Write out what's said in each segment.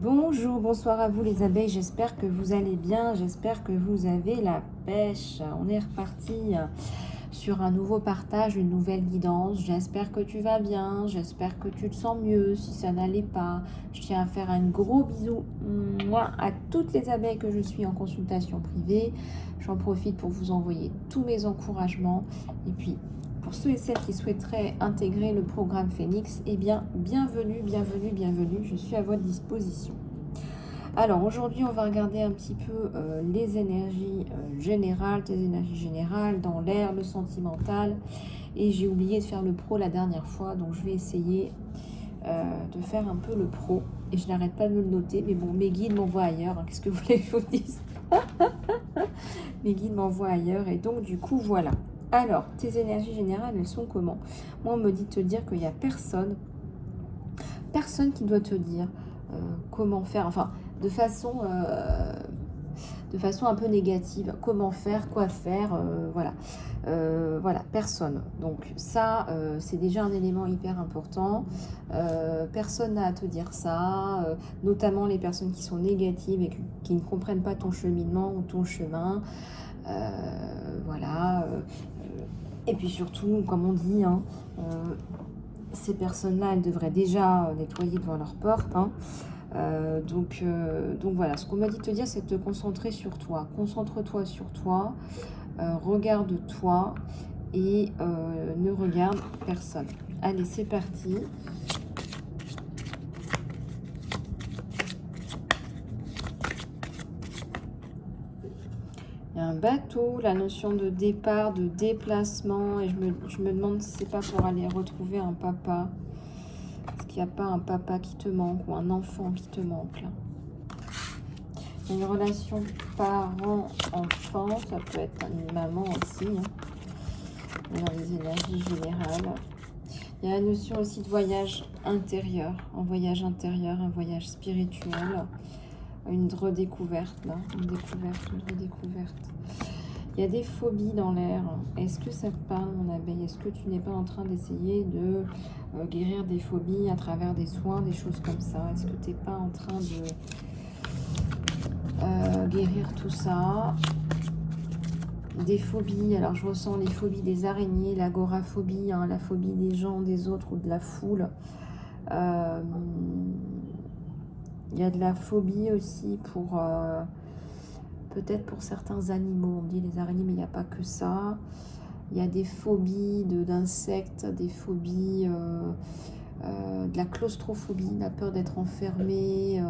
Bonjour, bonsoir à vous les abeilles, j'espère que vous allez bien, j'espère que vous avez la pêche. On est reparti sur un nouveau partage, une nouvelle guidance. J'espère que tu vas bien, j'espère que tu te sens mieux. Si ça n'allait pas, je tiens à faire un gros bisou moi, à toutes les abeilles que je suis en consultation privée. J'en profite pour vous envoyer tous mes encouragements. Et puis, pour ceux et celles qui souhaiteraient intégrer le programme Phoenix, eh bien, bienvenue, bienvenue, bienvenue, je suis à votre disposition. Alors, aujourd'hui, on va regarder un petit peu les énergies générales, tes énergies générales, dans l'air, le sentimental. Et j'ai oublié de faire le pro la dernière fois, donc je vais essayer de faire un peu le pro. Et je n'arrête pas de me le noter, mais bon, mes guides m'envoient ailleurs, hein, qu'est-ce que vous voulez que je vous dise? Mes guides m'envoient ailleurs, et donc du coup, voilà. Alors, tes énergies générales, elles sont comment? Moi, on me dit de te dire qu'il n'y a personne qui doit te dire comment faire, enfin, de façon un peu négative, comment faire, quoi faire, voilà. Voilà, personne. Donc ça, c'est déjà un élément hyper important. Personne n'a à te dire ça, notamment les personnes qui sont négatives et qui ne comprennent pas ton cheminement ou ton chemin. Voilà. Et puis surtout, comme on dit, hein, ces personnes-là, elles devraient déjà nettoyer devant leur porte. Hein. Donc voilà, ce qu'on m'a dit de te dire, c'est de te concentrer sur toi. Concentre-toi sur toi, regarde-toi et ne regarde personne. Allez, c'est parti. Il y a un bateau, la notion de départ, de déplacement, et je me demande si c'est pas pour aller retrouver un papa. Est-ce qu'il n'y a pas un papa qui te manque ou un enfant qui te manque là? Il y a une relation parent-enfant, ça peut être une maman aussi, hein, dans les énergies générales. Il y a la notion aussi de voyage intérieur, un voyage spirituel, une redécouverte là, une redécouverte. Il y a des phobies dans l'air. Est-ce que ça te parle, mon abeille? Est-ce que tu n'es pas en train d'essayer de guérir des phobies à travers des soins, des choses comme ça? Est-ce que tu n'es pas en train de guérir tout ça? Des phobies, alors je ressens les phobies des araignées, l'agoraphobie, hein, la phobie des gens, des autres ou de la foule. Il y a de la phobie aussi pour peut-être pour certains animaux. On me dit les araignées, mais il n'y a pas que ça. Il y a des phobies d'insectes, des phobies, de la claustrophobie, la peur d'être enfermé.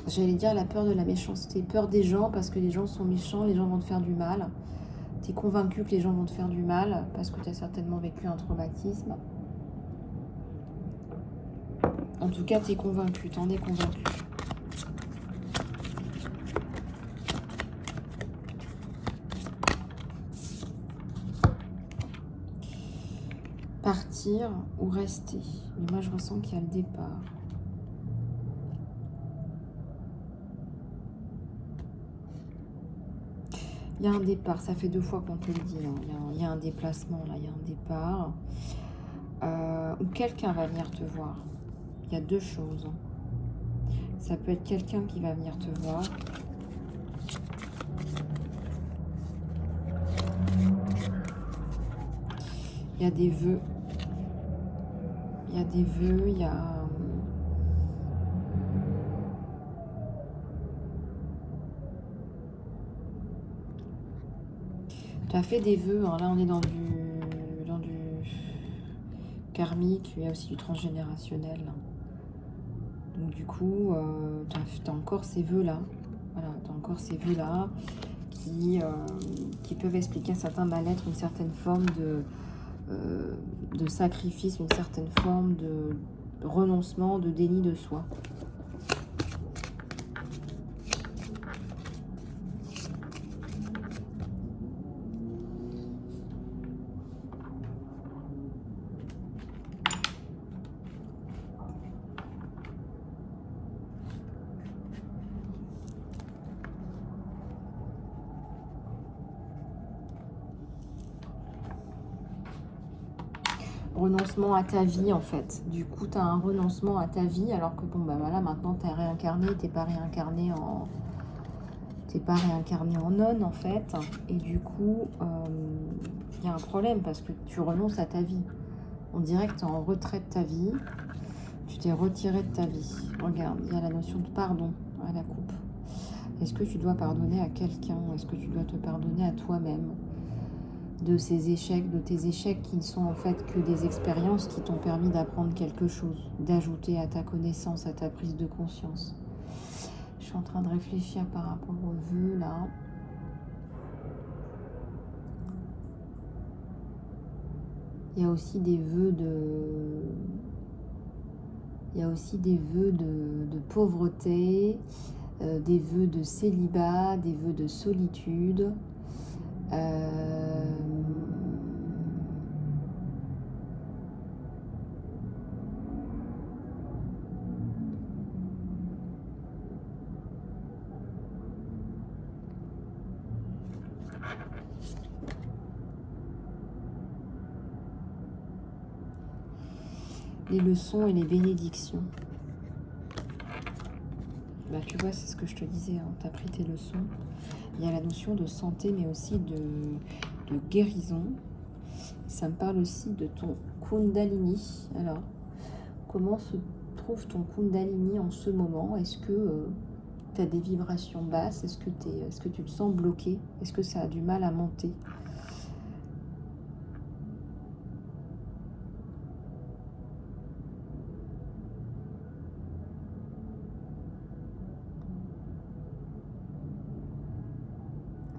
J'allais dire la peur de la méchanceté, peur des gens parce que les gens sont méchants, les gens vont te faire du mal. Tu es convaincu que les gens vont te faire du mal parce que tu as certainement vécu un traumatisme. En tout cas, tu es convaincu, t'en es convaincu. Partir ou rester. Mais moi, je ressens qu'il y a le départ. Il y a un départ, ça fait 2 fois qu'on te le dit. Hein. Il y a un déplacement, là, il y a un départ. Ou quelqu'un va venir te voir. Il y a 2 choses. Ça peut être quelqu'un qui va venir te voir. Il y a des vœux. Il y a des vœux, il y a... Tu as fait des vœux, hein. Là on est dans du karmique, il y a aussi du transgénérationnel. Donc du coup, tu as encore ces vœux-là. Voilà, tu as encore ces vœux-là qui peuvent expliquer un certain mal-être, une certaine forme de sacrifice, une certaine forme de renoncement, de déni de soi. Renoncement à ta vie, en fait. Du coup, tu as un renoncement à ta vie, alors que bon, bah voilà, maintenant, tu es réincarné, t'es pas réincarné en... T'es pas réincarné en nonne, en fait. Et du coup, il y a un problème, parce que tu renonces à ta vie. On dirait que tu es en retrait de ta vie. Tu t'es retiré de ta vie. Regarde, il y a la notion de pardon à la coupe. Est-ce que tu dois pardonner à quelqu'un? Est-ce que tu dois te pardonner à toi-même de ces échecs, de tes échecs qui ne sont en fait que des expériences qui t'ont permis d'apprendre quelque chose, d'ajouter à ta connaissance, à ta prise de conscience. Je suis en train de réfléchir par rapport aux vœux là. Il y a aussi des vœux de... Il y a aussi des vœux de pauvreté, des vœux de célibat, des vœux de solitude. Les leçons et les bénédictions. Bah, tu vois, c'est ce que je te disais, hein, tu as pris tes leçons. Il y a la notion de santé, mais aussi de guérison. Ça me parle aussi de ton Kundalini. Alors, comment se trouve ton Kundalini en ce moment? Est-ce que tu as des vibrations basses? Est-ce que tu te sens bloqué? Est-ce que ça a du mal à monter?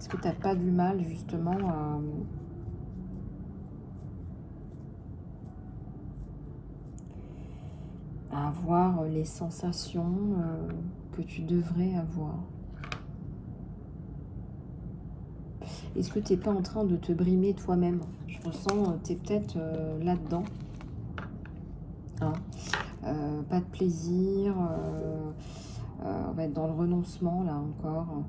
Est-ce que tu n'as pas du mal justement à avoir les sensations que tu devrais avoir? Est-ce que tu n'es pas en train de te brimer toi-même? Je ressens, tu es peut-être là-dedans. Hein, pas de plaisir, on va être dans le renoncement là encore.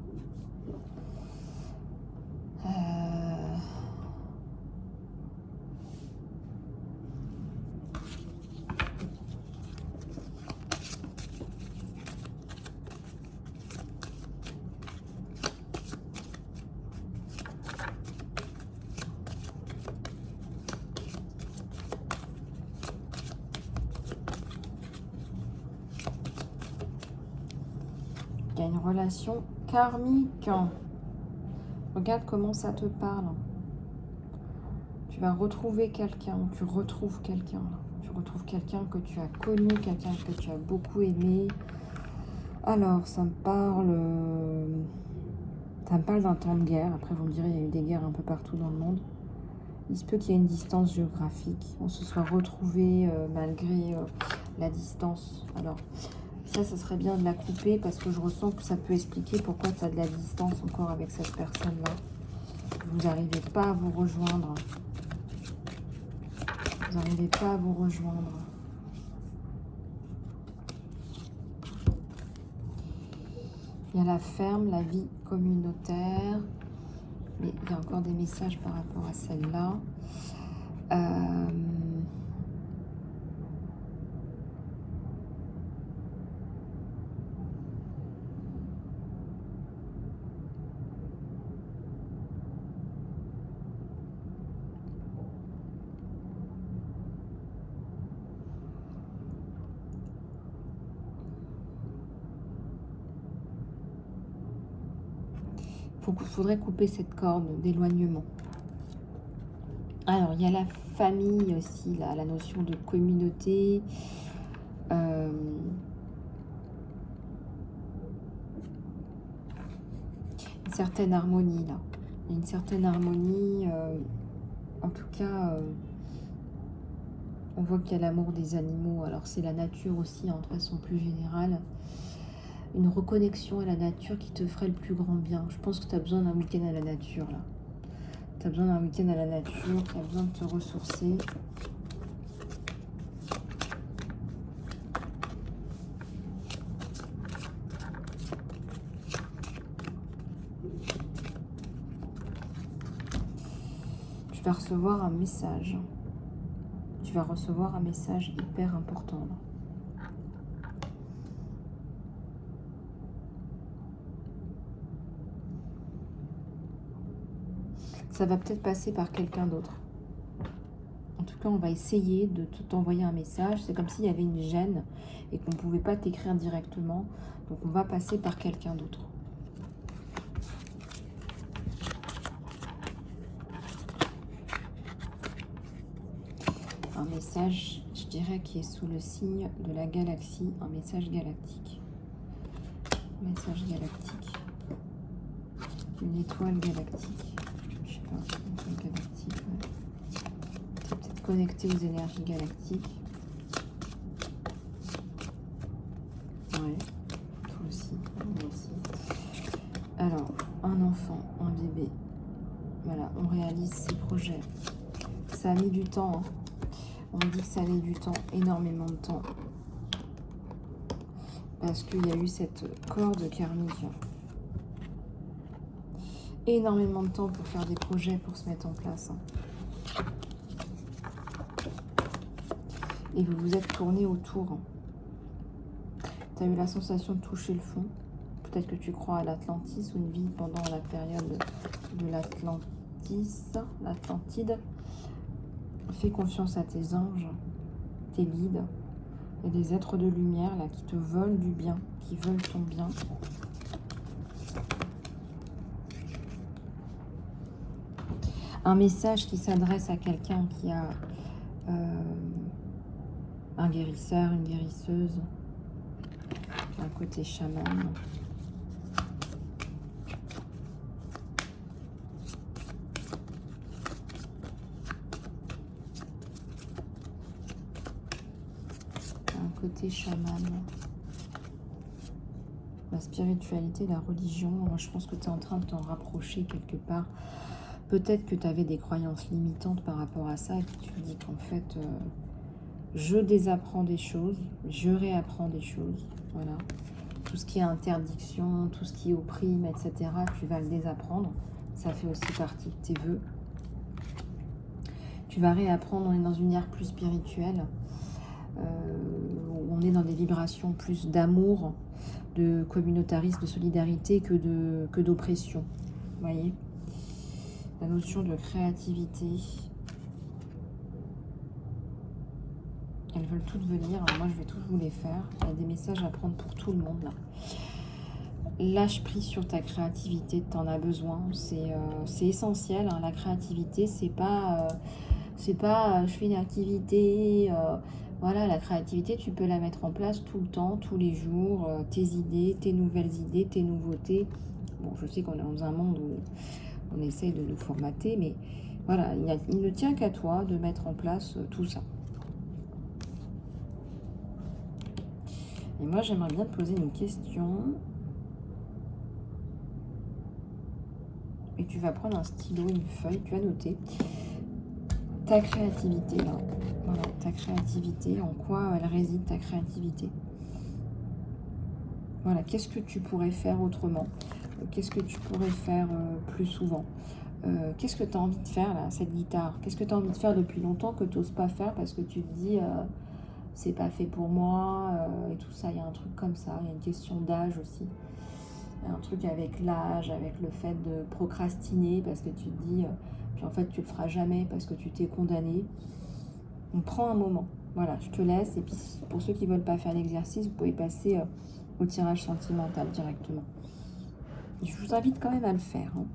Il y a une relation karmique. Regarde comment ça te parle. Tu vas retrouver quelqu'un, tu retrouves quelqu'un. Tu retrouves quelqu'un que tu as connu, quelqu'un que tu as beaucoup aimé. Alors, ça me parle d'un temps de guerre. Après, vous me direz, il y a eu des guerres un peu partout dans le monde. Il se peut qu'il y ait une distance géographique. On se soit retrouvés malgré la distance. Alors, ça serait bien de la couper parce que je ressens que ça peut expliquer pourquoi tu as de la distance encore avec cette personne-là. Vous n'arrivez pas à vous rejoindre. Vous n'arrivez pas à vous rejoindre. Il y a la ferme, la vie communautaire. Mais il y a encore des messages par rapport à celle-là. Il faudrait couper cette corde d'éloignement. Alors, il y a la famille aussi, là, la notion de communauté. Une certaine harmonie, là. Il y a une certaine harmonie. En tout cas, on voit qu'il y a l'amour des animaux. Alors, c'est la nature aussi, en façon plus générale. Une reconnexion à la nature qui te ferait le plus grand bien. Je pense que tu as besoin d'un week-end à la nature, là. Tu as besoin d'un week-end à la nature, tu as besoin de te ressourcer. Tu vas recevoir un message. tu vas recevoir un message hyper important là. Ça va peut-être passer par quelqu'un d'autre. En tout cas, on va essayer de t'envoyer un message. C'est comme s'il y avait une gêne et qu'on ne pouvait pas t'écrire directement. Donc, on va passer par quelqu'un d'autre. Un message, je dirais, qui est sous le signe de la galaxie. Un message galactique. Message galactique. Une étoile galactique. Je sais pas, une étoile galactique. Ouais. C'est peut-être connecté aux énergies galactiques. Ouais, toi aussi, moi aussi. Alors, un enfant, un bébé. Voilà, on réalise ses projets. Ça a mis du temps, hein. On dit que ça a mis du temps, énormément de temps. Parce qu'il y a eu cette corde karmique. Énormément de temps pour faire des projets, pour se mettre en place. Et vous vous êtes tourné autour. Tu as eu la sensation de toucher le fond. Peut-être que tu crois à l'Atlantis ou une vie pendant la période de l'Atlantide. Fais confiance à tes anges, tes guides. Il y a des êtres de lumière là qui te veulent du bien, qui veulent ton bien. Un message qui s'adresse à quelqu'un qui a un guérisseur, une guérisseuse, un côté chaman. Côté chaman, la spiritualité, la religion. Moi, je pense que tu es en train de t'en rapprocher quelque part. Peut-être que tu avais des croyances limitantes par rapport à ça et que tu te dis qu'en fait, je désapprends des choses, je réapprends des choses. Voilà. Tout ce qui est interdiction, tout ce qui opprime, etc., tu vas le désapprendre. Ça fait aussi partie de tes vœux. Tu vas réapprendre, on est dans une ère plus spirituelle. On est dans des vibrations plus d'amour, de communautarisme, de solidarité que d'oppression. Vous voyez, la notion de créativité. Elles veulent toutes venir. Alors moi, je vais toutes vous les faire. Il y a des messages à prendre pour tout le monde là. Lâche prise sur ta créativité, tu en as besoin. C'est essentiel. Hein. La créativité, c'est pas je fais une activité. Voilà, la créativité, tu peux la mettre en place tout le temps, tous les jours, tes idées, tes nouvelles idées, tes nouveautés. Bon, je sais qu'on est dans un monde où on essaye de nous formater, mais voilà, il ne tient qu'à toi de mettre en place tout ça. Et moi, j'aimerais bien te poser une question. Et tu vas prendre un stylo, une feuille, tu vas noter ta créativité là. Voilà, ta créativité, en quoi elle réside ta créativité. Voilà, qu'est-ce que tu pourrais faire autrement? Qu'est-ce que tu pourrais faire plus souvent? Qu'est-ce que tu as envie de faire là, cette guitare? Qu'est-ce que tu as envie de faire depuis longtemps que tu n'oses pas faire parce que tu te dis c'est pas fait pour moi et tout ça? Il y a un truc comme ça, il y a une question d'âge aussi. Il y a un truc avec l'âge, avec le fait de procrastiner parce que tu te dis puis en fait tu le feras jamais parce que tu t'es condamné. On prend un moment. Voilà, je te laisse. Et puis, pour ceux qui ne veulent pas faire l'exercice, vous pouvez passer au tirage sentimental directement. Je vous invite quand même à le faire. Hein.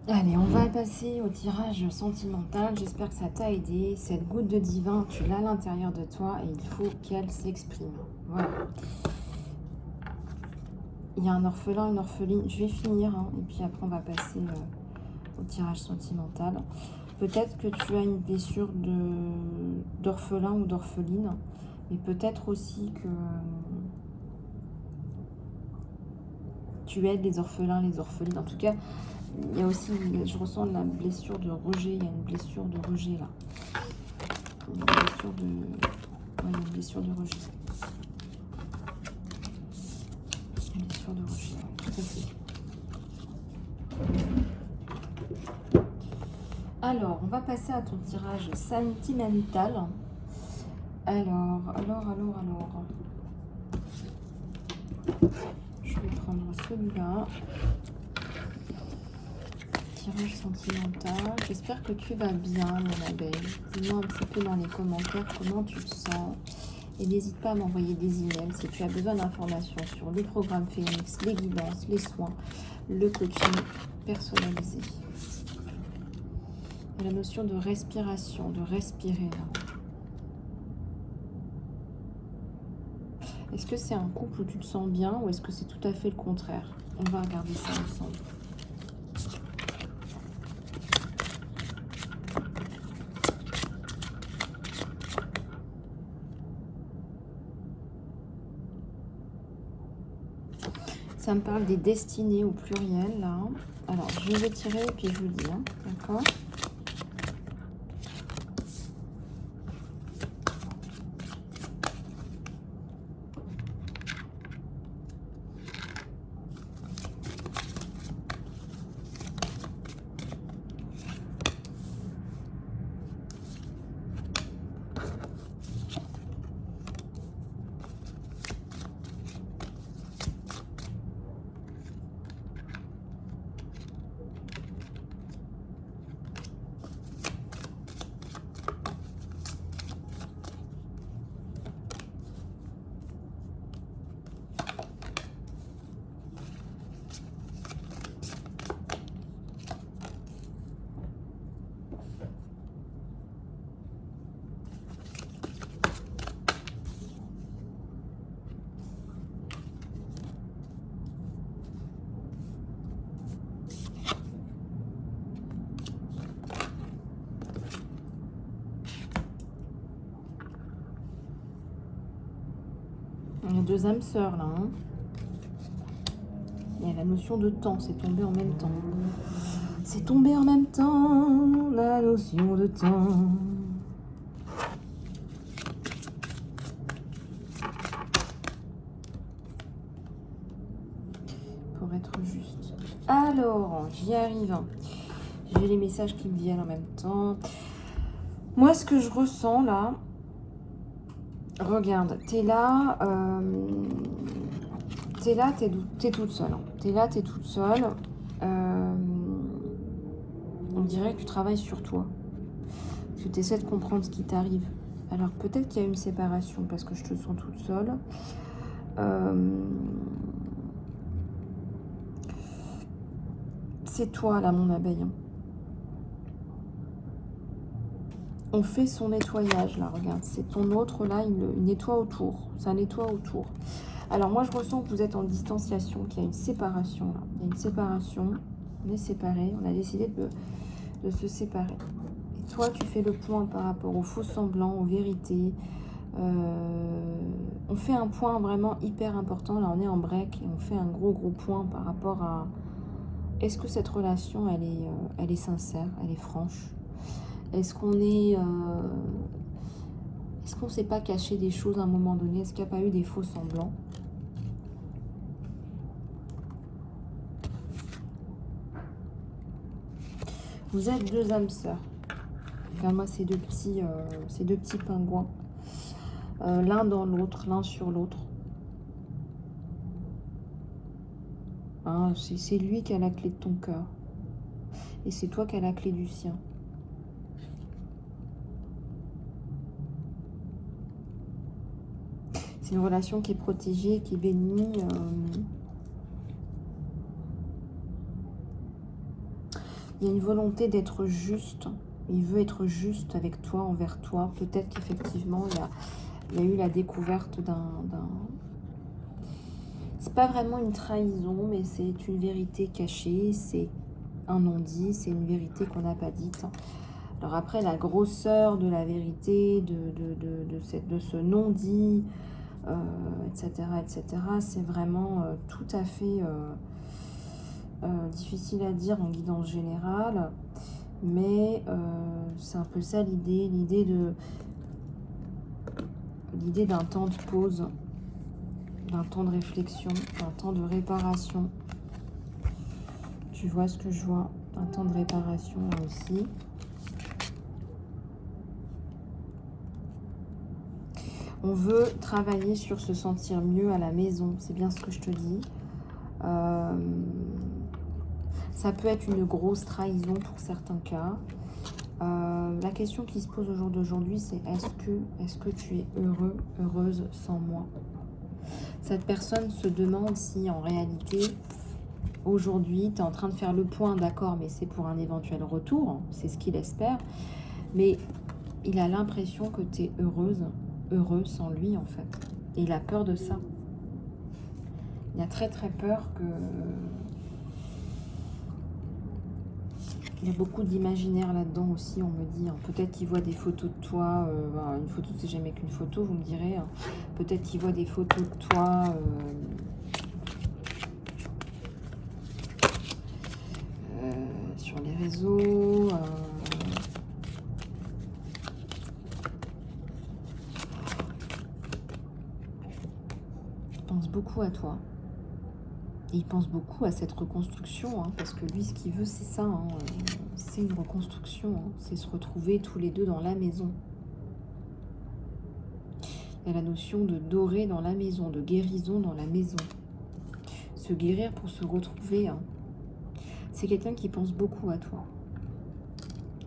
Allez, on va passer au tirage sentimental. J'espère que ça t'a aidé. Cette goutte de divin, tu l'as à l'intérieur de toi et il faut qu'elle s'exprime. Voilà. Il y a un orphelin, une orpheline. Je vais finir, hein, et puis après on va passer au tirage sentimental. Peut-être que tu as une blessure d'orphelin ou d'orpheline, mais peut-être aussi que tu aides les orphelins, les orphelines. En tout cas, il y a aussi, je ressens la blessure de rejet. Il y a une blessure de rejet là. Une blessure de, ouais, une blessure de rejet. Une blessure de rejet, ouais, tout à fait. Alors, on va passer à ton tirage sentimental. Alors. Je vais prendre celui-là. Tirage sentimental. J'espère que tu vas bien, mon abeille. Dis-moi un petit peu dans les commentaires comment tu te sens. Et n'hésite pas à m'envoyer des emails si tu as besoin d'informations sur le programme Phoenix, les guidances, les soins, le coaching personnalisé. Et la notion de respiration, de respirer là. Est-ce que c'est un couple où tu te sens bien ou est-ce que c'est tout à fait le contraire? On va regarder ça ensemble. Ça me parle des destinées au pluriel, là. Alors, je vais tirer et puis je vous dis, hein, d'accord? Il y a deux âmes sœurs là. Hein. Il y a la notion de temps, c'est tombé en même temps. C'est tombé en même temps, la notion de temps. Pour être juste. Alors, j'y arrive. J'ai les messages qui me viennent en même temps. Moi, ce que je ressens là, regarde, t'es là, t'es toute seule. Hein. T'es là, t'es toute seule. On dirait que tu travailles sur toi. Que tu essaies de comprendre ce qui t'arrive. Alors peut-être qu'il y a une séparation parce que je te sens toute seule. C'est toi là, mon abeille. Hein. On fait son nettoyage là, regarde. C'est ton autre là, il nettoie autour. Ça nettoie autour. Alors moi je ressens que vous êtes en distanciation, qu'il y a une séparation là. Il y a une séparation. On est séparés. On a décidé de se séparer. Et toi tu fais le point par rapport aux faux semblants, aux vérités. On fait un point vraiment hyper important. Là on est en break et on fait un gros point par rapport à... Est-ce que cette relation elle est sincère, elle est franche? Est-ce qu'on est... Est-ce qu'on ne s'est pas caché des choses à un moment donné? Est-ce qu'il n'y a pas eu des faux semblants? Vous êtes deux âmes sœurs. Regarde-moi ces deux petits pingouins. L'un dans l'autre, l'un sur l'autre. Hein, c'est lui qui a la clé de ton cœur. Et c'est toi qui as la clé du sien. C'est une relation qui est protégée, qui est bénie. Il y a une volonté d'être juste. Il veut être juste avec toi, envers toi. Peut-être qu'effectivement, il y a eu la découverte d'un... C'est pas vraiment une trahison, mais c'est une vérité cachée. C'est un non-dit, c'est une vérité qu'on n'a pas dite. Alors après, la grosseur de la vérité, de ce non-dit, etc., c'est vraiment tout à fait difficile à dire en guidance générale, mais c'est un peu ça l'idée d'un temps de pause, d'un temps de réflexion, d'un temps de réparation. Tu vois ce que je vois? Un temps de réparation là aussi. On veut travailler sur se sentir mieux à la maison, c'est bien ce que je te dis. Ça peut être une grosse trahison pour certains cas. La question qui se pose au jour d'aujourd'hui, c'est est-ce que tu es heureux, heureuse sans moi? Cette personne se demande si en réalité, aujourd'hui, tu es en train de faire le point, d'accord, mais c'est pour un éventuel retour, c'est ce qu'il espère, mais il a l'impression que tu es heureuse, heureux sans lui en fait. Et il a peur de ça. Il a très très peur que... Il y a beaucoup d'imaginaire là-dedans aussi, on me dit. Hein. Peut-être qu'il voit des photos de toi. Une photo, c'est jamais qu'une photo, vous me direz. Hein. Peut-être qu'il voit des photos de toi sur les réseaux. Il pense beaucoup à toi. Et il pense beaucoup à cette reconstruction, hein, parce que lui, ce qu'il veut, c'est ça. Hein, c'est une reconstruction. Hein, c'est se retrouver tous les deux dans la maison. Il y a la notion de doré dans la maison, de guérison dans la maison. Se guérir pour se retrouver. Hein. C'est quelqu'un qui pense beaucoup à toi.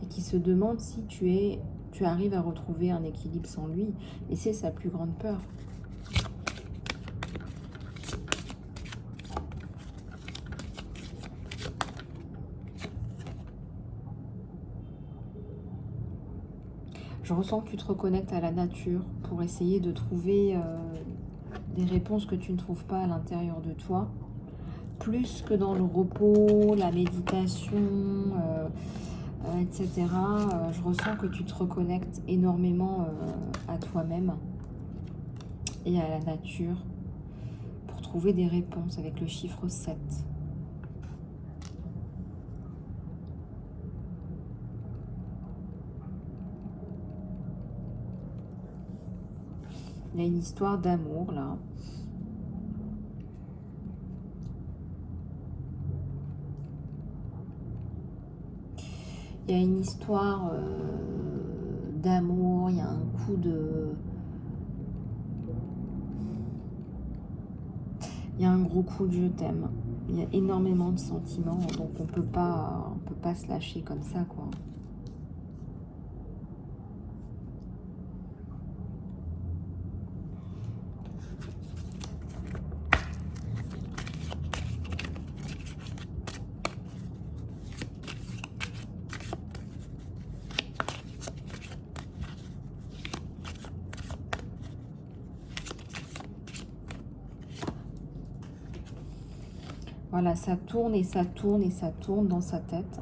Et qui se demande si tu arrives à retrouver un équilibre sans lui. Et c'est sa plus grande peur. Je ressens que tu te reconnectes à la nature pour essayer de trouver des réponses que tu ne trouves pas à l'intérieur de toi. Plus que dans le repos, la méditation, etc. Je ressens que tu te reconnectes énormément à toi-même et à la nature pour trouver des réponses avec le chiffre 7. Il y a une histoire d'amour là. Il y a une histoire d'amour, il y a un coup de... Il y a un gros coup de je t'aime. Il y a énormément de sentiments, donc on peut pas se lâcher comme ça, quoi. Voilà, ça tourne et ça tourne et ça tourne dans sa tête.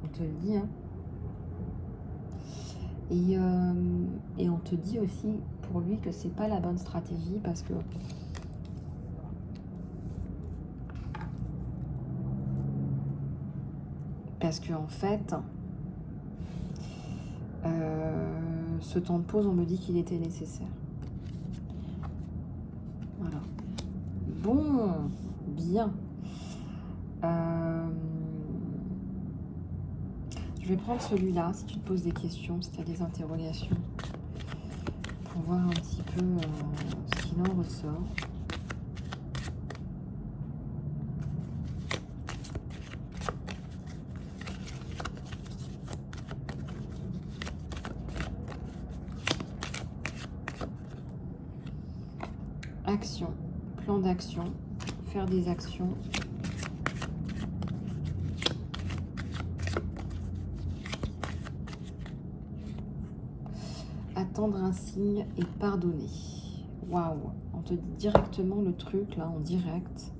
On te le dit, hein. Et on te dit aussi pour lui que c'est pas la bonne stratégie parce que en fait, ce temps de pause, on me dit qu'il était nécessaire. Voilà. Bon, bien. Je vais prendre celui-là si tu te poses des questions, si tu as des interrogations, pour voir un petit peu ce qu'il en ressort. Action, plan d'action, faire des actions. Attendre un signe et pardonner. Waouh, on te dit directement le truc là, en direct.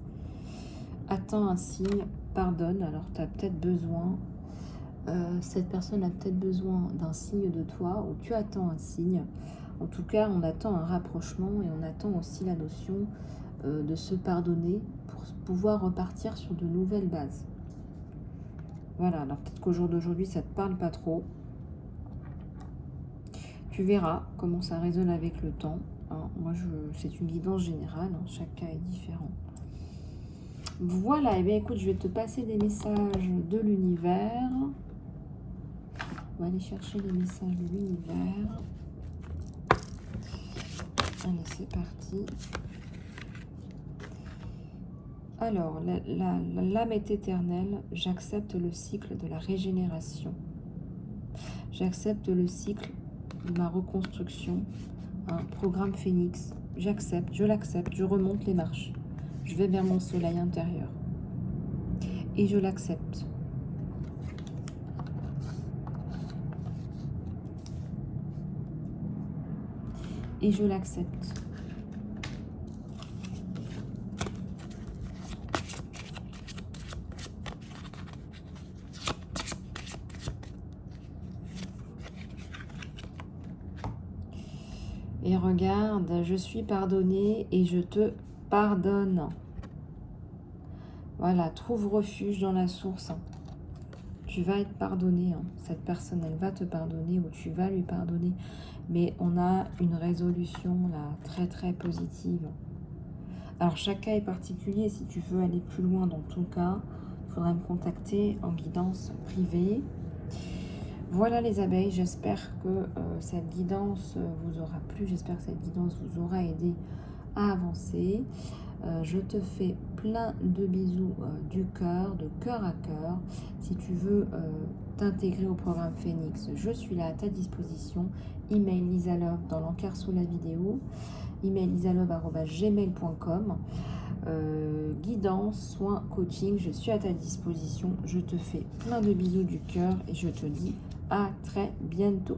Attends un signe, pardonne. Alors tu as peut-être besoin, cette personne a peut-être besoin d'un signe de toi, ou tu attends un signe. En tout cas, on attend un rapprochement et on attend aussi la notion de se pardonner pour pouvoir repartir sur de nouvelles bases. Voilà, alors peut-être qu'au jour d'aujourd'hui, ça ne te parle pas trop. Tu verras comment ça résonne avec le temps. Hein. Moi, c'est une guidance générale, hein. Chaque cas est différent. Voilà, et bien écoute, je vais te passer des messages de l'univers. On va aller chercher les messages de l'univers. Allez, c'est parti. Alors, l'âme est éternelle, j'accepte le cycle de la régénération. J'accepte le cycle de ma reconstruction. Un programme Phénix, j'accepte, je l'accepte, je remonte les marches. Je vais vers mon soleil intérieur. Et je l'accepte. Et je l'accepte. Et regarde, je suis pardonné et je te pardonne. Voilà, trouve refuge dans la source. Tu vas être pardonné. Hein. Cette personne, elle va te pardonner ou tu vas lui pardonner. Mais on a une résolution là très très positive. Alors chaque cas est particulier. Si tu veux aller plus loin dans ton cas, il faudra me contacter en guidance privée. Voilà les abeilles, j'espère que cette guidance vous aura plu, j'espère que cette guidance vous aura aidé à avancer. Je te fais plein de bisous du cœur, de cœur à cœur. Si tu veux t'intégrer au programme Phénix, je suis là à ta disposition. Email lisalove dans l'encart sous la vidéo, email lisalove@gmail.com. Guidance, soins, coaching, je suis à ta disposition. Je te fais plein de bisous du cœur et je te dis à très bientôt.